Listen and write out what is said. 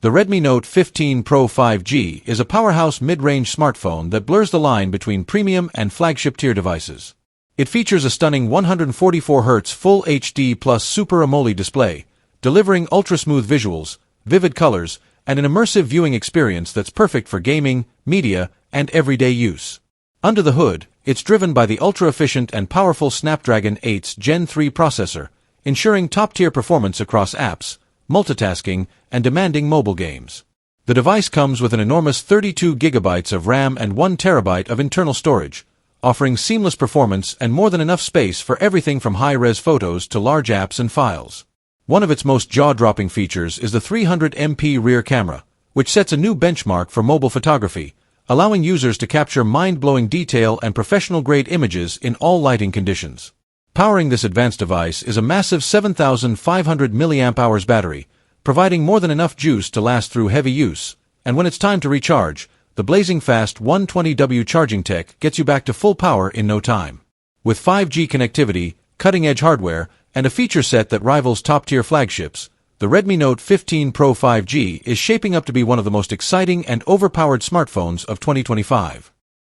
The Redmi Note 15 Pro 5G is a powerhouse mid-range smartphone that blurs the line between premium and flagship-tier devices. It features a stunning 144Hz Full HD plus Super AMOLED display, delivering ultra-smooth visuals, vivid colors, and an immersive viewing experience that's perfect for gaming, media, and everyday use. Under the hood, it's driven by the ultra-efficient and powerful Snapdragon 8's Gen 3 processor, ensuring top-tier performance across apps, multitasking, and demanding mobile games. The device comes with an enormous 32GB of RAM and 1TB of internal storage, offering seamless performance and more than enough space for everything from high-res photos to large apps and files. One of its most jaw-dropping features is the 300MP rear camera, which sets a new benchmark for mobile photography, allowing users to capture mind-blowing detail and professional-grade images in all lighting conditions. Powering this advanced device is a massive 7,500 mAh battery, providing more than enough juice to last through heavy use, and when it's time to recharge, the blazing fast 120W charging tech gets you back to full power in no time. With 5G connectivity, cutting-edge hardware, and a feature set that rivals top-tier flagships, the Redmi Note 15 Pro 5G is shaping up to be one of the most exciting and overpowered smartphones of 2025.